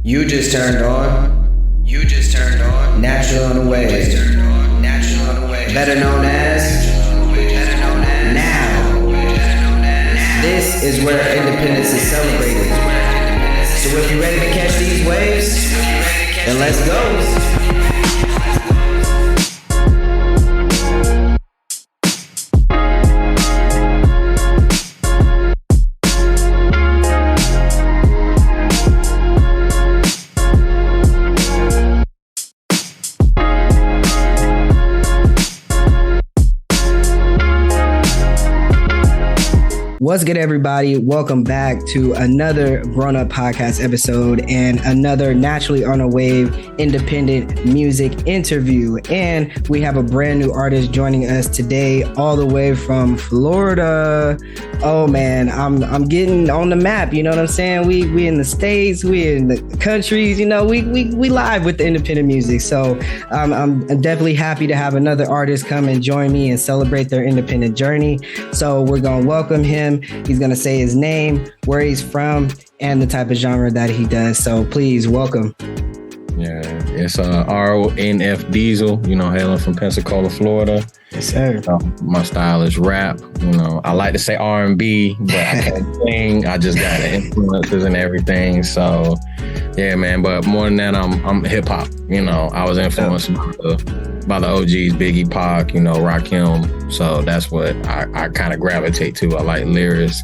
You just turned on. You just turned on. Natural on the way. Natural on the way. Better known as. Now. This is where independence is celebrated. So if you're ready to catch these waves, then let's go. What's good, everybody? Welcome back to another R.O.N.F podcast episode and another Naturally on a Wave independent music interview. And we have a brand new artist joining us today, all the way from Florida. Oh man, I'm getting on the map. You know what I'm saying? We in the States, we in the countries. You know, we live with the independent music. So I'm definitely happy to have another artist come and join me and celebrate their independent journey. So we're gonna welcome him. He's going to say his name, where he's from, and the type of genre that he does. So please welcome. Yeah, it's R.O.N.F Deezle, you know, hailing from Pensacola, Florida. Yes, sir. My style is rap. You know, I like to say R&B, but I can't sing. I just got the influences and everything. So, yeah, man. But more than that, I'm hip hop. You know, I was influenced by the OGs, Biggie, Pac, you know, Rakim. So that's what I kind of gravitate to. I like lyrics.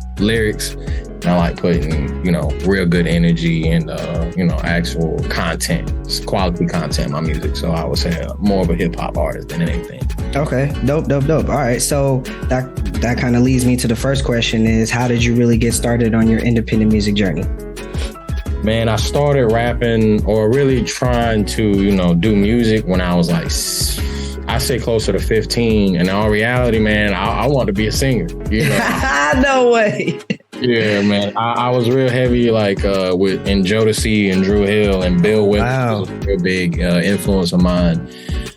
I like putting, you know, real good energy and, you know, actual content, quality content in my music. So I would say more of a hip hop artist than anything. Okay. Dope. All right. So that kind of leads me to the first question is, how did you really get started on your independent music journey? Man, I started rapping or really trying to, you know, do music when I was like, I say closer to 15. And in all reality, man, I wanted to be a singer. You know? No way. Yeah, man. I was real heavy, like with Jodeci and Drew Hill and Bill Withers. Wow. Was a real big influence of mine.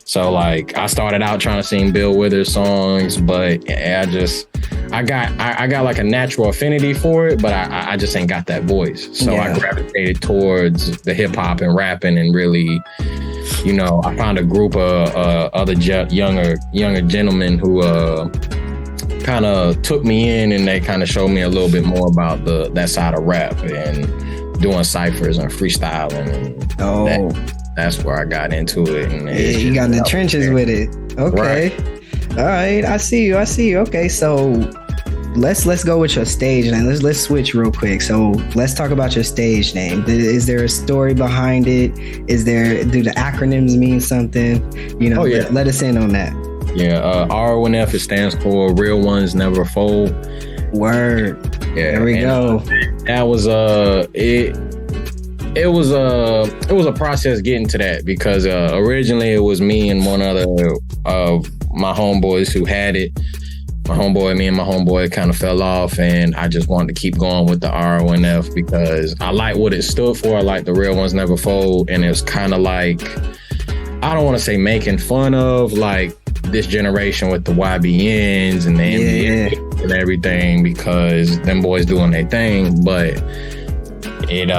So like I started out trying to sing Bill Withers songs, but I got like a natural affinity for it, but I just ain't got that voice. So yeah. I gravitated towards the hip hop and rapping and really, you know, I found a group of other younger gentlemen who kind of took me in, and they kind of showed me a little bit more about that side of rap and doing ciphers and freestyling. And that's where I got into it. And yeah, you got in the trenches with it. Okay. Right. All right. I see you. Okay. So let's go with your stage name. Let's switch real quick. So let's talk about your stage name. Is there a story behind it? Do the acronyms mean something? You know, let us in on that. Yeah. R.O.N.F, it stands for Real Ones Never Fold. Word. Yeah. There we go. That was It was a process getting to that, because originally it was me and one other of my homeboys who had it. Me and my homeboy kind of fell off, and I just wanted to keep going with the R.O.N.F because I like what it stood for. I like the Real Ones Never Fold, and it's kind of like, I don't want to say making fun of like this generation with the YBNs and the NBA and everything, because them boys doing their thing, but it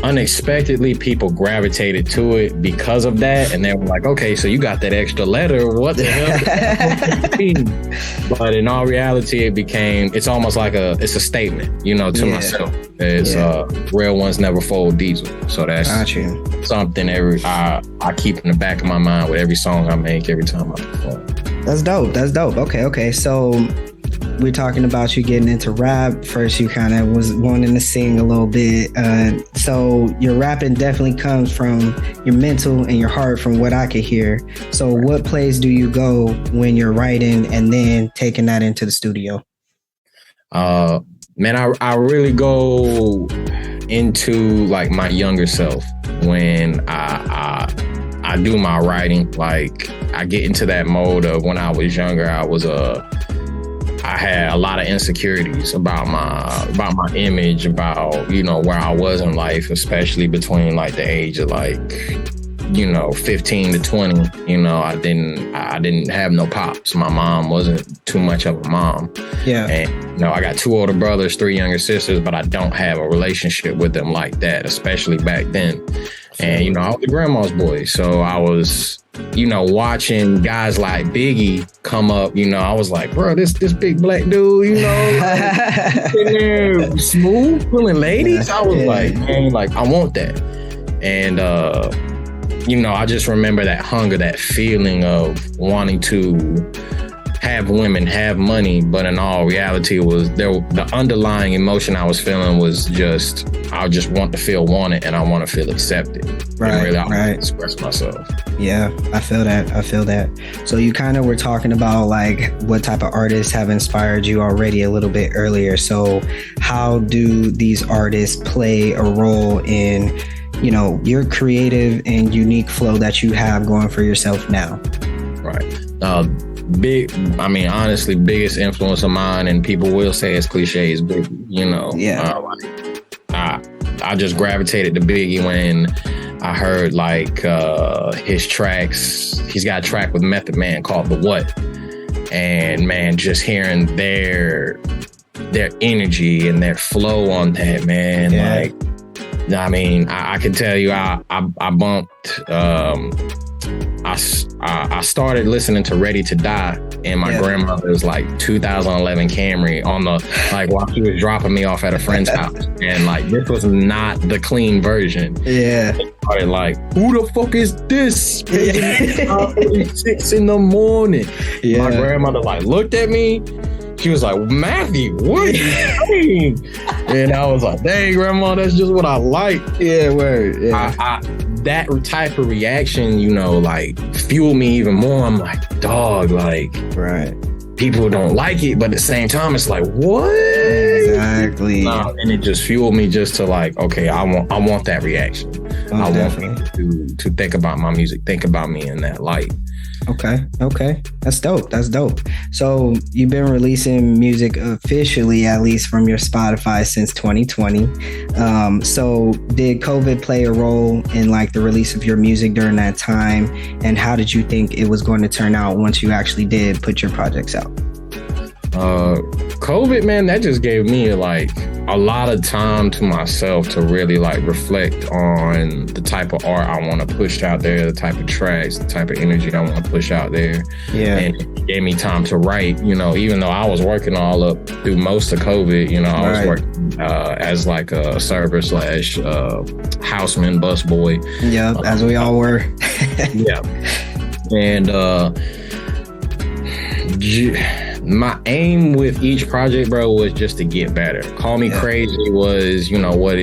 unexpectedly people gravitated to it because of that, and they were like, okay, so you got that extra letter, what the hell? But in all reality, it's almost like it's a statement, you know, to myself. It's Real Ones Never Fold Deezle. So that's something I keep in the back of my mind with every song I make, every time I perform. That's dope. Okay. So we're talking about you getting into rap. First, you kind of was wanting to sing a little bit. So your rapping definitely comes from your mental and your heart, from what I could hear. So what place do you go when you're writing and then taking that into the studio? Man, I really go into like my younger self when I do my writing. Like I get into that mode of when I was younger. I had a lot of insecurities about my image, about, you know, where I was in life, especially between like the age of like 15 to 20, I didn't have no pops. My mom wasn't too much of a mom. Yeah. And, I got 2 older brothers, 3 younger sisters, but I don't have a relationship with them like that, especially back then. And, I was a grandma's boy. So I was, watching guys like Biggie come up, I was like, bro, this big black dude, in there smooth, pulling ladies. I was like, man, like, I want that. And, I just remember that hunger, that feeling of wanting to have women, have money, but in all reality, the underlying emotion I was feeling was just, I just want to feel wanted and I want to feel accepted. Right, and really, I right. want to express myself. Yeah, I feel that. So you kind of were talking about like what type of artists have inspired you already a little bit earlier. So how do these artists play a role in, your creative and unique flow that you have going for yourself now? Right. Honestly, biggest influence of mine, and people will say it's cliches, but I just gravitated to Biggie when I heard like his tracks. He's got a track with Method Man called The What, and man, just hearing their energy and their flow on that, man. Yeah. Like, I can tell you, I bumped. I started listening to Ready to Die in my grandmother's like 2011 Camry while she was dropping me off at a friend's house. And like, this was not the clean version. Yeah. I started like, who the fuck is this? 6 in the morning. Yeah. My grandmother like looked at me. She was like, Matthew, what are you saying? And I was like, dang, grandma, that's just what I like. Yeah, word. Yeah. That type of reaction, like, fueled me even more. I'm like, dog, like, right. People don't like it, but at the same time, it's like, what? Exactly. And it just fueled me just to like, okay, I want that reaction. I want people to think about my music, think about me in that light. Okay. That's dope. So you've been releasing music officially, at least from your Spotify, since 2020. So did COVID play a role in like the release of your music during that time? And how did you think it was going to turn out once you actually did put your projects out? COVID, man, that just gave me like a lot of time to myself to really like reflect on the type of art I want to push out there, the type of tracks, the type of energy I want to push out there. Yeah. And it gave me time to write, even though I was working all up through most of COVID, I was working as like a server / houseman, busboy. Yeah, as we all were. Yeah. And my aim with each project, bro, was just to get better. Call Me Crazy was, what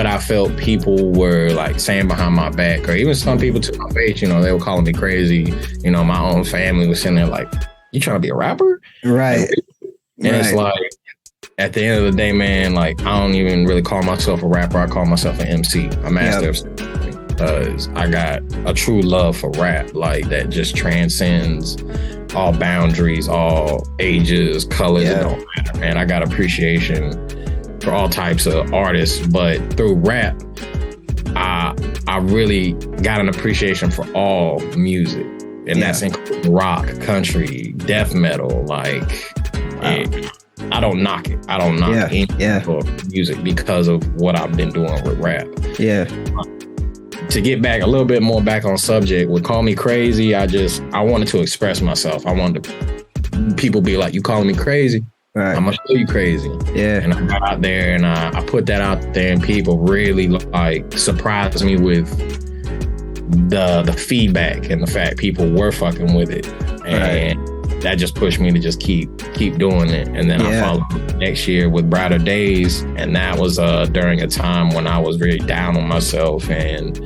I felt people were like saying behind my back, or even some people to my face, they were calling me crazy. My own family was sitting there like, you trying to be a rapper? Right. And it's like, at the end of the day, man, like, I don't even really call myself a rapper. I call myself an MC, a master of something, because I got a true love for rap, like, that just transcends all boundaries, all ages, colors. It don't matter, man. I got appreciation for all types of artists, but through rap, I really got an appreciation for all music, and that's including rock, country, death metal. Like, I don't knock it. I don't knock any for music because of what I've been doing with rap. Yeah. To get back a little bit more back on subject, with Call Me Crazy, I wanted to express myself. I wanted people be like, you calling me crazy? Right. I'm gonna show you crazy. Yeah. And I got out there and I put that out there, and people really like surprised me with the feedback and the fact people were fucking with it. And that just pushed me to just keep doing it. And then I followed next year with Brighter Days, and that was during a time when I was very down on myself and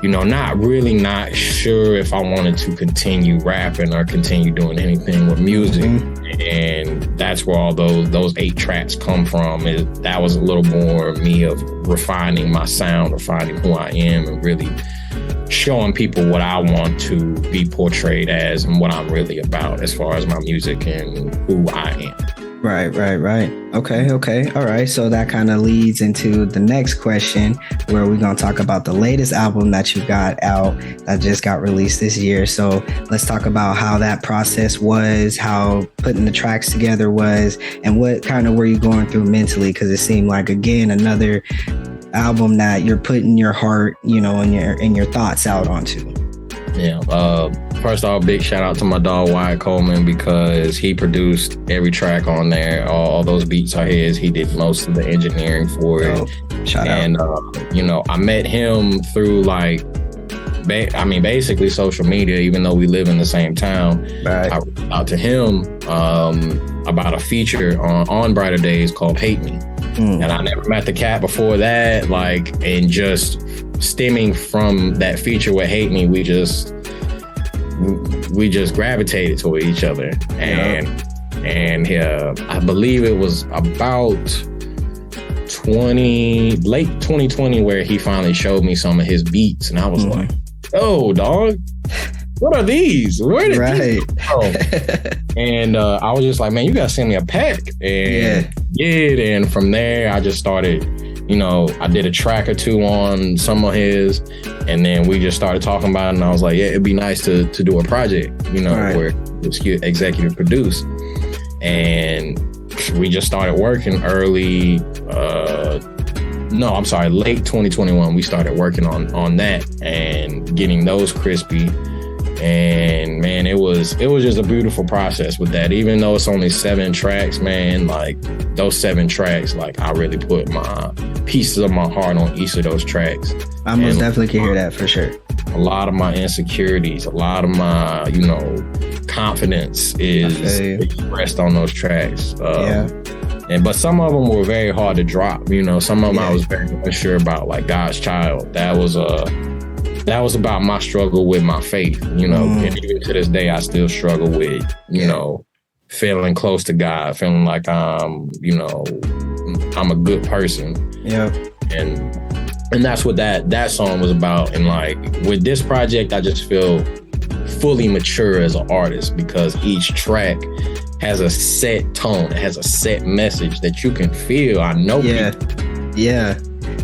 not sure if I wanted to continue rapping or continue doing anything with music. And that's where all those 8 tracks come from. That was a little more me of refining my sound, refining who I am, and really showing people what I want to be portrayed as and what I'm really about as far as my music and who I am. Right. Okay. All right. So that kind of leads into the next question, where we're going to talk about the latest album that you got out that just got released this year. So let's talk about how that process was, how putting the tracks together was, and what kind of were you going through mentally? Because it seemed like, again, another album that you're putting your heart, and your thoughts out onto. Yeah. First off, big shout out to my dog Wyatt Coleman, because he produced every track on there. All those beats are his. He did most of the engineering for it. Shout out. I met him through basically social media, even though we live in the same town. Right. I reached out to him about a feature on Brighter Days called Hate Me. And I never met the cat before that, and just stemming from that feature with Hate Me, we just gravitated toward each other. And I believe it was about late 2020 where he finally showed me some of his beats, and I was like, oh, dog, what are these? Where did these come? And I was just like, man, you gotta send me a pack. And and from there I just started, I did a track or two on some of his, and then we just started talking about it, and I was like, yeah, it'd be nice to do a project, where it's executive produced. And we just started working late 2021. We started working on that and getting those crispy. And man, it was just a beautiful process with that. Even though it's only 7 tracks, man, those 7 tracks, I really put my pieces of my heart on each of those tracks. I most definitely can hear that for sure. A lot of my insecurities, a lot of my, confidence is expressed on those tracks. But some of them were very hard to drop. Some of them I was very unsure about, like God's Child. That was about my struggle with my faith, and even to this day, I still struggle with, feeling close to God, feeling like I'm a good person. Yeah. And that's what that song was about. And with this project, I just feel fully mature as an artist, because each track has a set tone, it has a set message that you can feel. I know.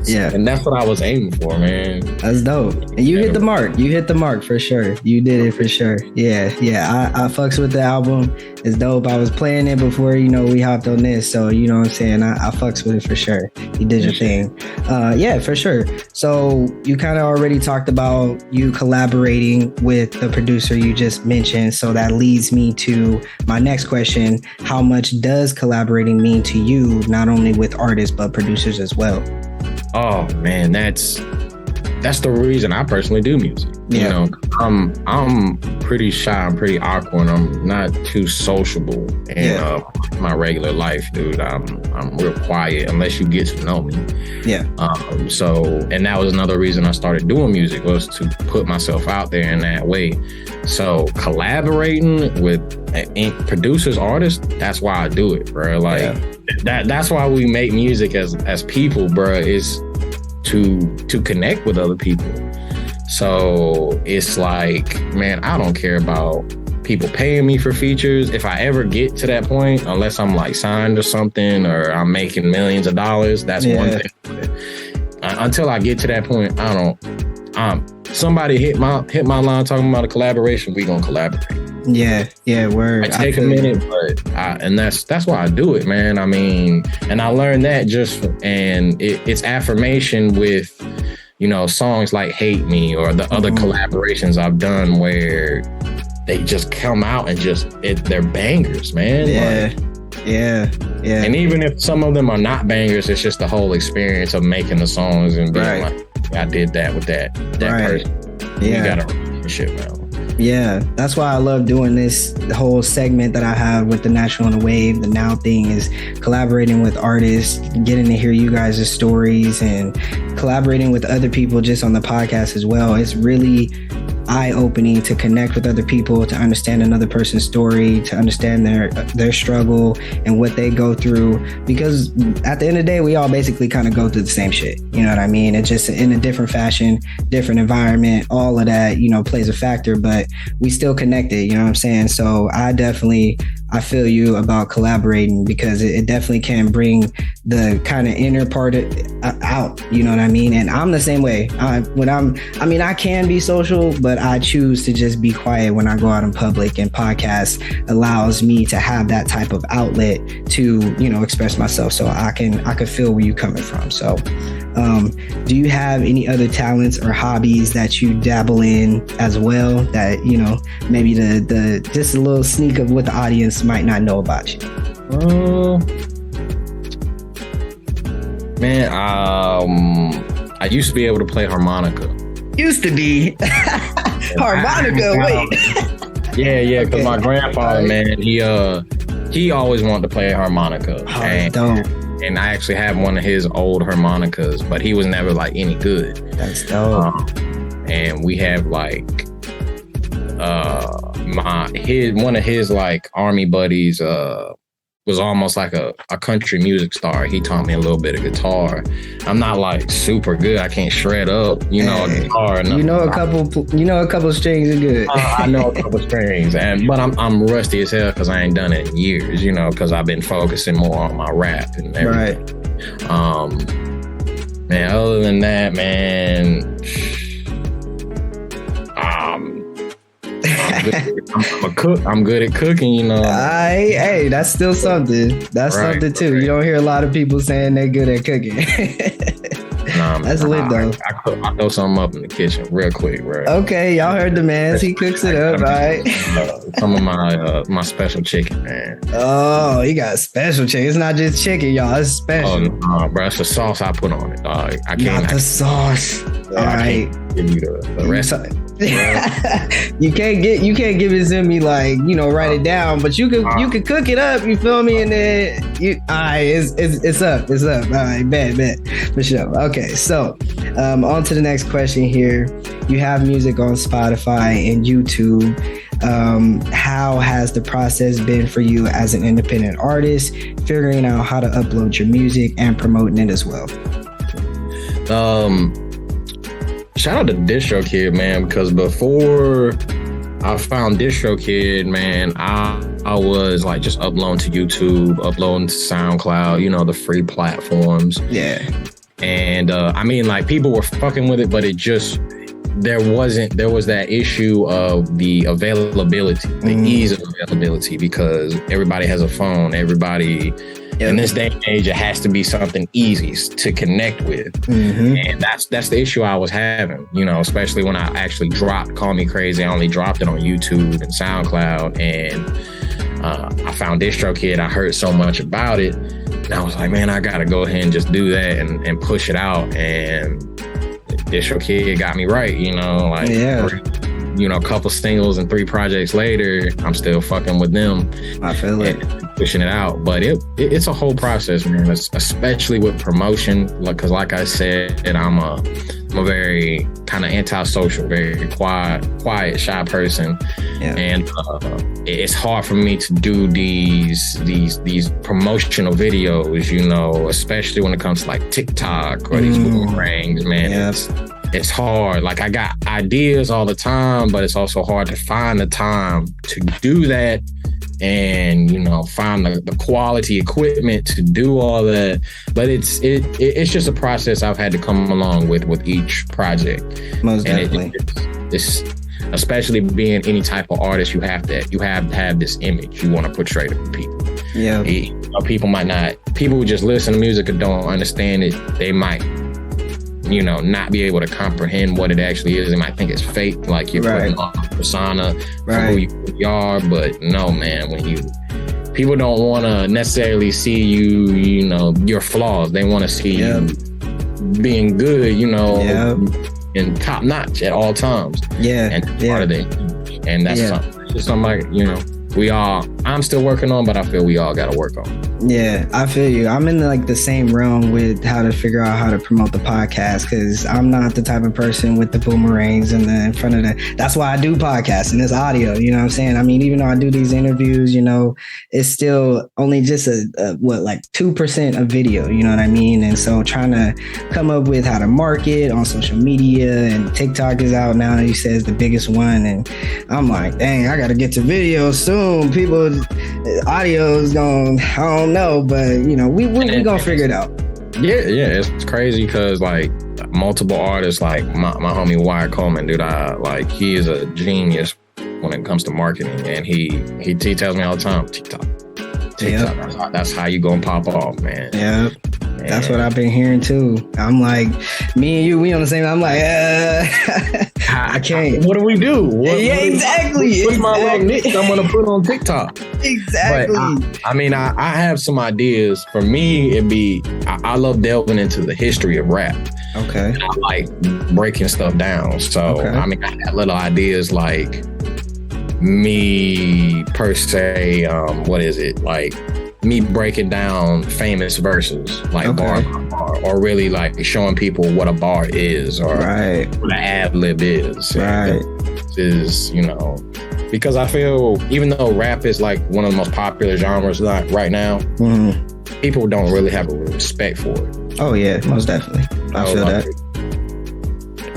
Yeah. And that's what I was aiming for, man. That's dope. And you hit the mark. You hit the mark for sure. You did it for sure. Yeah. I fucks with the album. It's dope. I was playing it before, we hopped on this. So, you know what I'm saying? I fucks with it for sure. You did your thing. Yeah, for sure. So you kind of already talked about you collaborating with the producer you just mentioned. So that leads me to my next question. How much does collaborating mean to you, not only with artists, but producers as well? Oh man, that's the reason I personally do music. I'm pretty shy, I'm pretty awkward, I'm not too sociable in my regular life, dude. I'm real quiet unless you get to know me. And that was another reason I started doing music, was to put myself out there in that way. So collaborating with producers, artists, that's why I do it, bro. That's why we make music as people, bro, is to connect with other people. So it's man, I don't care about people paying me for features. If I ever get to that point, unless I'm signed or something, or I'm making millions of dollars, that's one thing. Until I get to that point, I don't. Somebody hit my line talking about a collaboration, we gonna collaborate. Word. I take a minute, but and that's why I do it, man. I mean, and I learned that it's affirmation with, songs like Hate Me or the other collaborations I've done where they just come out and they're bangers, man. Yeah. And even if some of them are not bangers, it's just the whole experience of making the songs and being I did that with that person. You got a relationship now. Yeah, that's why I love doing this whole segment that I have with the Natural on the Wave. The Now thing is collaborating with artists, getting to hear you guys' stories, and collaborating with other people just on the podcast as well. It's really eye-opening to connect with other people, to understand another person's story, to understand their struggle and what they go through. Because at the end of the day, we all basically kind of go through the same shit. You know what I mean? It's just in a different fashion, different environment, all of that, plays a factor, but we still connected, you know what I'm saying? So I definitely I feel you about collaborating, because it definitely can bring the kind of inner part out, you know what I mean? And I'm the same way. I can be social, but I choose to just be quiet when I go out in public, and podcast allows me to have that type of outlet to, you know, express myself. So I can feel where you're coming from. So do you have any other talents or hobbies that you dabble in as well, that, you know, maybe the just a little sneak of what the audience might not know about you? Man, I used to be able to play harmonica. Used to be harmonica. Wait. Yeah, because my grandfather, man, he always wanted to play harmonica. Oh, dope. And I actually have one of his old harmonicas, but he was never like any good. That's dope. And we have like one of his like army buddies was almost like a country music star. He taught me a little bit of guitar. I'm not like super good. I can't shred up, you know, a guitar. You know a couple strings are good. I know a couple strings, but I'm rusty as hell because I ain't done it in years, you know, because I've been focusing more on my rap and everything. Right. Man, other than that, man, I'm a cook. I'm good at cooking, you know. Hey, that's still something. That's right, something too. Right. You don't hear a lot of people saying they're good at cooking. That's lit though. I throw something up in the kitchen real quick, right? Okay, y'all heard the man. He cooks it up, right? Some of my special chicken, man. Oh, he got special chicken. It's not just chicken, y'all. It's special. Oh no, bro, it's the sauce I put on it. I can't. Not the sauce. All right. Give you the recipe. You can't give it to me like, you know, write it down, but you could cook it up, you feel me? And then it's up. All right, bet for sure. Okay, so on to the next question here. You have music on Spotify and YouTube. How has the process been for you as an independent artist, figuring out how to upload your music and promoting it as well? Shout out to DistroKid, man, because before I found DistroKid, man, I was like just uploading to YouTube, uploading to SoundCloud, you know, the free platforms. Yeah. And I mean, like, people were fucking with it, but it just, there was that issue of the availability, the ease of availability, because everybody has a phone, everybody... Yep. In this day and age, it has to be something easy to connect with. Mm-hmm. And that's the issue I was having, you know, especially when I actually dropped Call Me Crazy. I only dropped it on YouTube and SoundCloud, and I found DistroKid. I heard so much about it, and I was like, man, I gotta go ahead and just do that and push it out. And DistroKid got me right, you know, like, you know, a couple singles and 3 projects later, I'm still fucking with them. I feel it. Pushing it out, but it's a whole process, man. Especially with promotion, because like I said, I'm a very kind of antisocial, very quiet, shy person, and it's hard for me to do these promotional videos, you know, especially when it comes to like TikTok or these boomerangs, man. Yep. It's hard. Like, I got ideas all the time, but it's also hard to find the time to do that. And, you know, find the quality equipment to do all that. But it's just a process I've had to come along with each project. Most definitely. It's especially being any type of artist, you have to have this image you want to portray to people. Yeah. You know, people who just listen to music and don't understand it, they might, you know, not be able to comprehend what it actually is. They might think it's fake, like you're putting on a persona for who you are. But no, man, people don't want to necessarily see you, you know, your flaws. They want to see you being good, you know, and top notch at all times. Yeah. And part of it. And that's something like, you know, I'm still working on, but I feel we all got to work on. Yeah, I feel you. I'm in like the same realm with how to figure out how to promote the podcast, because I'm not the type of person with the boomerangs and the in front of the. That's why I do podcasts and it's audio. You know what I'm saying? I mean, even though I do these interviews, you know, it's still only just like 2% of video. You know what I mean? And so trying to come up with how to market on social media, and TikTok is out now. He says the biggest one, and I'm like, dang, I got to get to video soon. People, audio is going. I don't know, but you know, we gonna figure it out. Yeah, it's crazy because like multiple artists, like my homie Wyatt Coleman, dude, he is a genius when it comes to marketing, and he tells me all the time, TikTok. Yep. That's how you gonna pop off, man. Yeah. That's what I've been hearing too. I'm like, me and you, we on the same. I'm like, I can't. What do we do? Exactly. What's my little niche I'm gonna put on TikTok? Exactly. But I mean, I have some ideas. For me, it'd be I love delving into the history of rap. Okay. I like breaking stuff down. So I mean, I got little ideas like me per se. What is it like? Me breaking down famous verses like bar by bar, or really like showing people what a bar is, or what an ad lib is. Right. Is, you know, because I feel even though rap is like one of the most popular genres right now, people don't really have a respect for it. Oh yeah, most definitely. I feel that.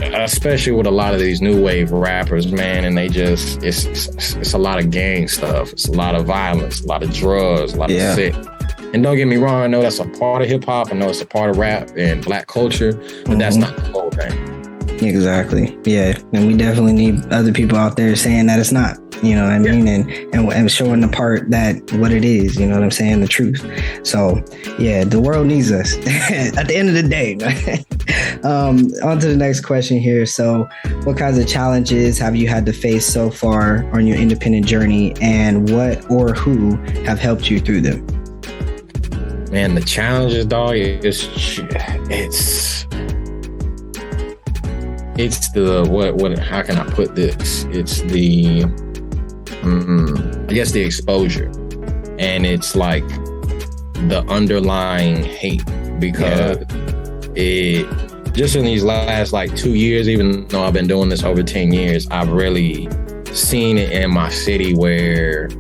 Especially with a lot of these new wave rappers, man, and they just it's a lot of gang stuff, it's a lot of violence, a lot of drugs, a lot of sick. And don't get me wrong, I know that's a part of hip hop, I know it's a part of rap and black culture, but that's not the whole thing. Exactly. Yeah, and we definitely need other people out there saying that it's not. You know what I mean? And showing the part that what it is, you know what I'm saying? The truth. So yeah, the world needs us at the end of the day. On to the next question here. So what kinds of challenges have you had to face so far on your independent journey, and what or who have helped you through them? Man, the challenges, dog, it's the what how can I put this? It's the I guess the exposure, and it's like the underlying hate, because it just in these last like 2 years, even though I've been doing this over 10 years, I've really seen it in my city where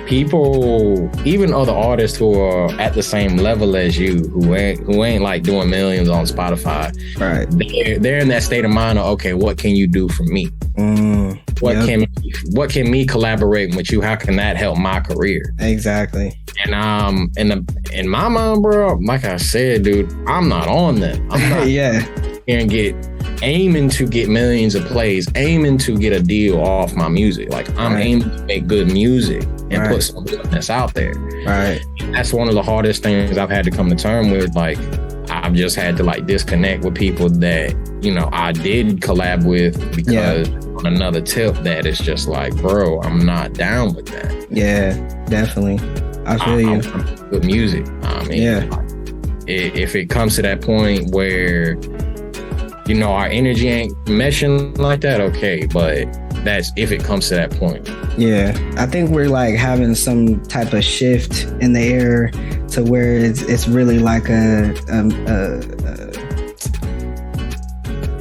people, even other artists who are at the same level as you, who ain't like doing millions on Spotify, right? They're in that state of mind of, okay, what can you do for me? What can me collaborating with you? How can that help my career? Exactly. And in my mind, bro, like I said, dude, I'm not on that. I'm not aiming to get millions of plays, aiming to get a deal off my music. Like I'm aiming to make good music and put something that's out there. Right. And that's one of the hardest things I've had to come to terms with. Like I've just had to like disconnect with people that, you know, I did collab with, because on another tip that it's just like, bro, I'm not down with that. Yeah, definitely. I feel you. With music. I mean, if it comes to that point where, you know, our energy ain't meshing like that, okay, but that's if it comes to that point. Yeah, I think we're like having some type of shift in the air to where it's really like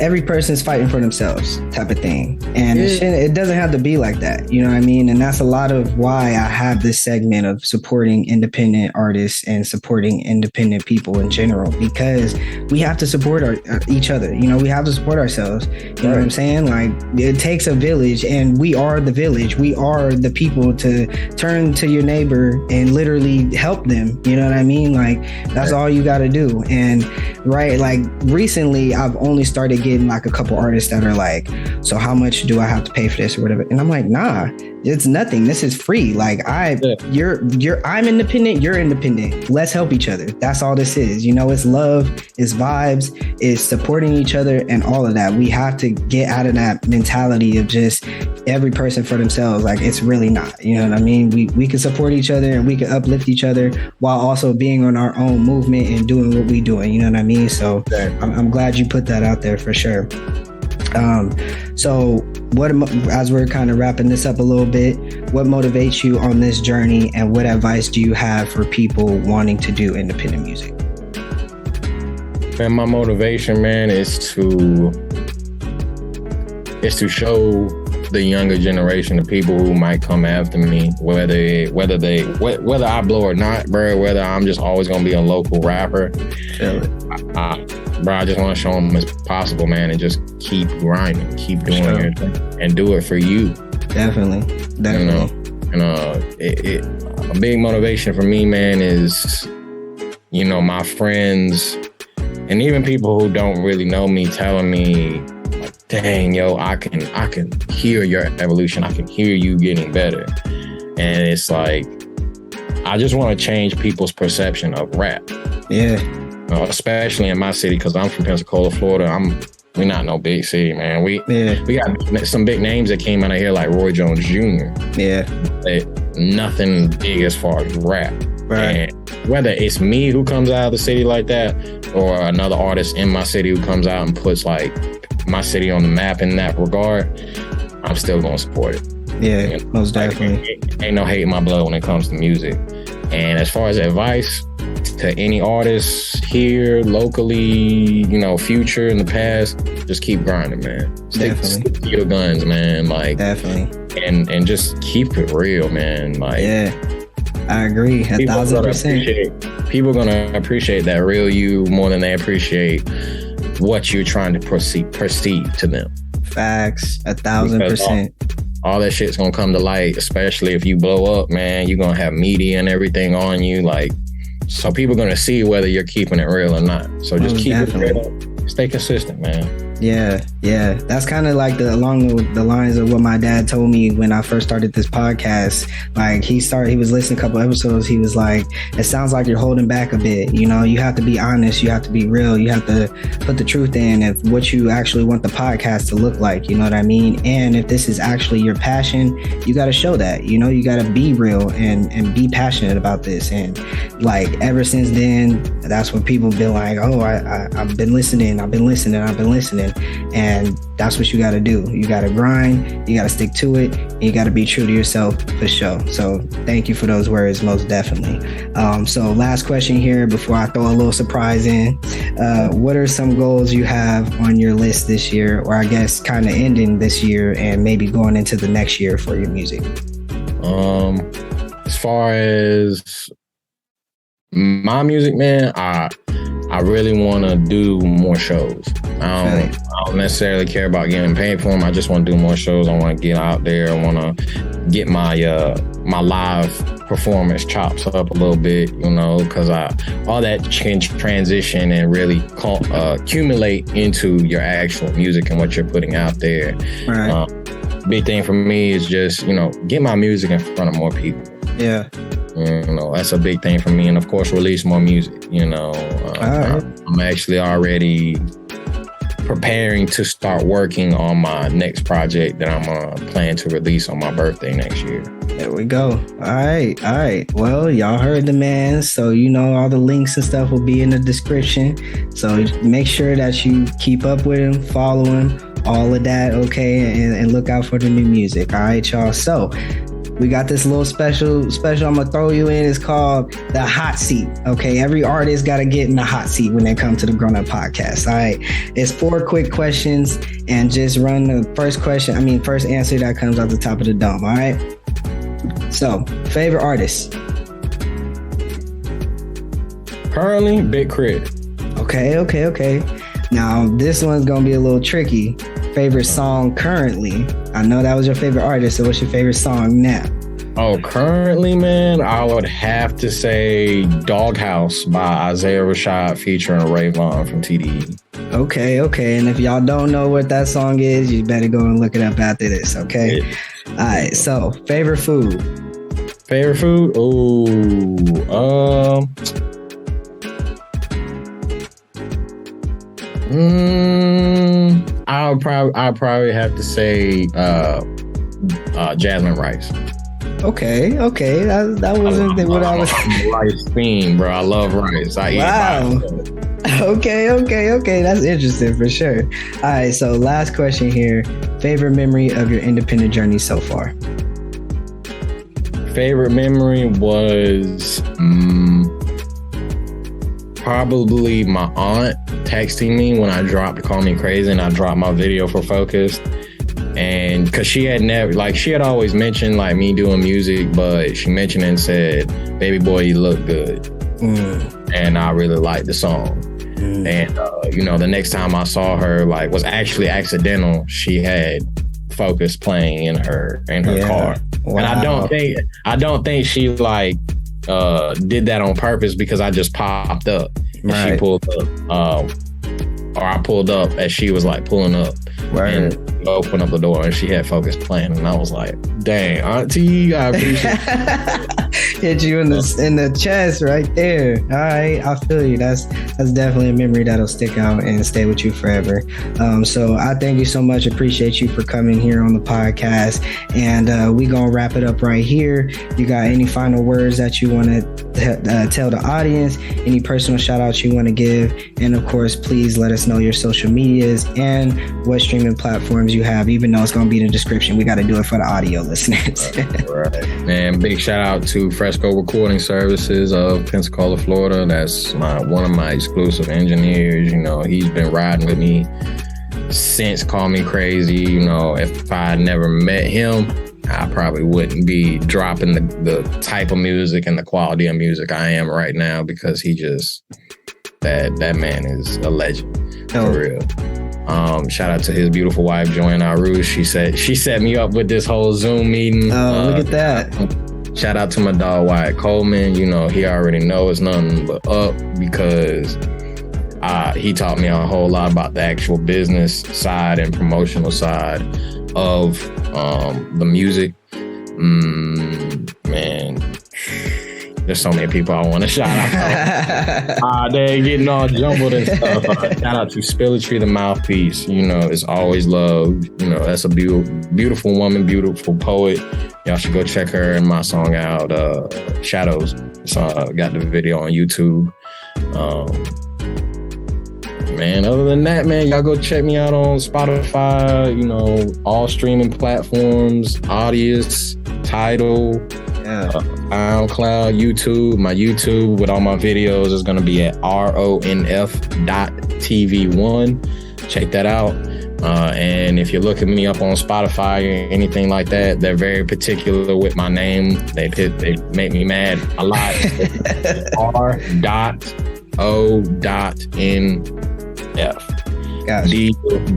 every person's fighting for themselves type of thing. And it doesn't have to be like that. You know what I mean? And that's a lot of why I have this segment of supporting independent artists and supporting independent people in general, because we have to support each other. You know, we have to support ourselves. You know what I'm saying? Like, it takes a village, and we are the village. We are the people to turn to your neighbor and literally help them. You know what I mean? Like, that's all you got to do. And like recently I've only started getting like a couple artists that are like, so how much do I have to pay for this or whatever? And I'm like, nah, it's nothing. This is free. Like I'm independent, you're independent. Let's help each other. That's all this is. You know, it's love, it's vibes, it's supporting each other, and all of that. We have to get out of that mentality of just every person for themselves. Like, it's really not. You know what I mean? We can support each other and we can uplift each other while also being on our own movement and doing what we doing. You know what I mean? So I'm glad you put that out there for sure. So as we're kind of wrapping this up a little bit, what motivates you on this journey, and what advice do you have for people wanting to do independent music? And my motivation, man, is to show the younger generation, the people who might come after me, whether I blow or not, bro, whether I'm just always gonna be a local rapper. Bro, I just want to show them it's possible, man, and just keep grinding, keep doing it, and do it for you. Definitely. A big motivation for me, man, is, my friends and even people who don't really know me telling me, like, dang, yo, I can hear your evolution. I can hear you getting better. And it's like, I just want to change people's perception of rap. Yeah. Especially in my city, because I'm from Pensacola, Florida. We're not no big city, man. We got some big names that came out of here, like Roy Jones Jr. Yeah. But nothing big as far as rap. Right. And whether it's me who comes out of the city like that, or another artist in my city who comes out and puts like my city on the map in that regard, I'm still gonna support it. Yeah, most definitely. Ain't no hate in my blood when it comes to music. And as far as advice to any artists here, locally, future, in the past, just keep grinding, man. Stick to your guns, man. Like, definitely. And just keep it real, man. Like, yeah, I agree. 1,000%. People gonna appreciate that real you more than they appreciate what you're trying to perceive to them. Facts. 1,000%. All that shit's gonna come to light, especially if you blow up, man. You're gonna have media and everything on you, like, so people gonna see whether you're keeping it real or not. So just keep it real. Stay consistent, man. Yeah. That's kind of like along the lines of what my dad told me when I first started this podcast. Like, he was listening to a couple episodes. He was like, it sounds like you're holding back a bit. You have to be honest. You have to be real. You have to put the truth in of what you actually want the podcast to look like. You know what I mean? And if this is actually your passion, you got to show that. You got to be real and be passionate about this. And like, ever since then, that's when people been like, oh, I've been listening. And that's what you got to do. You got to grind, you got to stick to it, and you got to be true to yourself for sure. So thank you for those words, most definitely. So last question here before I throw a little surprise in. What are some goals you have on your list this year, or I guess kind of ending this year and maybe going into the next year for your music? As far as my music, man, I really want to do more shows. I don't necessarily care about getting paid for them. I just want to do more shows. I want to get out there. I want to get my live performance chops up a little bit, because all that can transition and really accumulate into your actual music and what you're putting out there. Right. Big thing for me is just, get my music in front of more people. Yeah. That's a big thing for me. And of course, release more music. I'm actually already preparing to start working on my next project that I'm planning to release on my birthday next year. There we go. All right. Well, y'all heard the man. So, all the links and stuff will be in the description. So make sure that you keep up with him, follow him, all of that. Okay. And look out for the new music. All right, y'all. So we got this little special I'm gonna throw you in. It's called the hot seat. Okay, every artist got to get in the hot seat when they come to the Grown Up Podcast. All right, it's 4 quick questions, and just run the first answer that comes out the top of the dome. All right. So, favorite artist? Currently, Big Crit. Okay. Now this one's gonna be a little tricky. Favorite song currently? I know that was your favorite artist, so what's your favorite song now? Oh, currently, man, I would have to say Doghouse by Isaiah Rashad featuring R.O.N.F from TDE. Okay. And if y'all don't know what that song is, you better go and look it up after this, okay? Yeah. All right, so favorite food? I'll probably have to say jasmine rice. Okay. That wasn't what I was. Rice theme, bro. I love rice. I eat rice. Okay. That's interesting for sure. All right, so last question here. Favorite memory of your independent journey so far? Favorite memory was probably my aunt texting me when I dropped Call Me Crazy and I dropped my video for Focus. And because she had never, like, she had always mentioned like me doing music, but she mentioned it and said, "Baby boy, you look good." And I really liked the song. And the next time I saw her, like, was actually accidental. She had Focus playing in her car. Wow. And I don't think she like did that on purpose, because I just popped up and she pulled up, or I pulled up as she was like pulling up. And opened up the door and she had Focus playing, and I was like, "Dang, auntie, I appreciate it." Hit you in the chest right there. All right, I feel you. That's definitely a memory that'll stick out and stay with you forever. So I thank you so much. Appreciate you for coming here on the podcast, and we gonna wrap it up right here. You got any final words that you want to tell the audience? Any personal shout outs you want to give? And of course, please let us know your social medias and what streaming platforms you have, even though it's going to be in the description. We got to do it for the audio listeners. Right. And big shout out to Fresco Recording Services of Pensacola, Florida. That's one of my exclusive engineers. He's been riding with me since Call Me Crazy. If I never met him, I probably wouldn't be dropping the type of music and the quality of music I am right now, because he just, that man is a legend. For real. Shout out to his beautiful wife, Joanne Aru. She set me up with this whole Zoom meeting. Oh, look at that. Shout out to my dog, Wyatt Coleman. He already knows nothing but up, because he taught me a whole lot about the actual business side and promotional side of the music. Man, there's so many people I want to shout out. They're getting all jumbled and stuff. Shout out to Spilletry, the mouthpiece. It's always loved. That's a beautiful woman, beautiful poet. Y'all should go check her and my song out, Shadows. So got the video on YouTube. Man, other than that, man, y'all go check me out on Spotify, all streaming platforms, Audius, Tidal, SoundCloud, YouTube. My YouTube with all my videos is going to be at R.O.N.F TV1. Check that out. And if you're looking me up on Spotify or anything like that, they're very particular with my name. They make me mad a lot. R.O.N.F.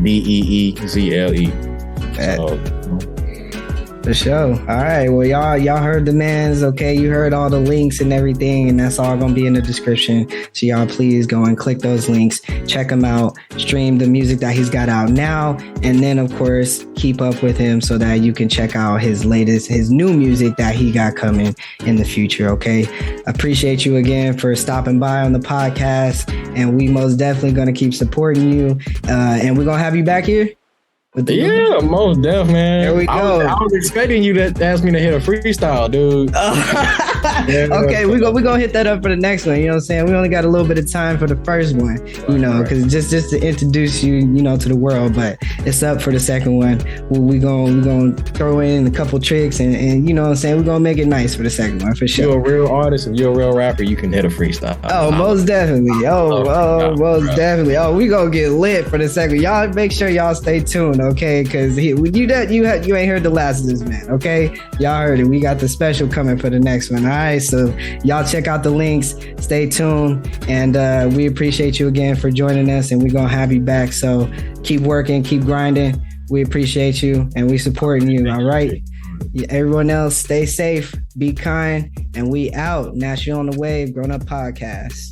Deezle. For sure. All right. Well, y'all heard the man's, okay? You heard all the links and everything, and that's all gonna be in the description. So y'all please go and click those links, check him out, stream the music that he's got out now, and then of course keep up with him so that you can check out his new music that he got coming in the future. Okay. Appreciate you again for stopping by on the podcast, and we most definitely gonna keep supporting you. And we're gonna have you back here. Yeah, most def, man. There we go. I was expecting you to ask me to hit a freestyle, dude. Okay, we're gonna hit that up for the next one. You know what I'm saying? We only got a little bit of time for the first one, because just to introduce you, to the world. But it's up for the second one. We gonna throw in a couple tricks and you know what I'm saying? We're gonna make it nice for the second one for sure. You're a real artist. If you're a real rapper, you can hit a freestyle. Oh, most definitely. Most definitely. Oh, we gonna get lit for the second. Y'all make sure y'all stay tuned. Okay, because you ain't heard the last of this man. Okay, y'all heard it. We got the special coming for the next one. All right, so y'all check out the links. Stay tuned, and we appreciate you again for joining us. And we're gonna have you back. So keep working, keep grinding. We appreciate you, and we supporting you. All right, everyone else, stay safe, be kind, and we out. National on the Wave, Grown Up Podcast.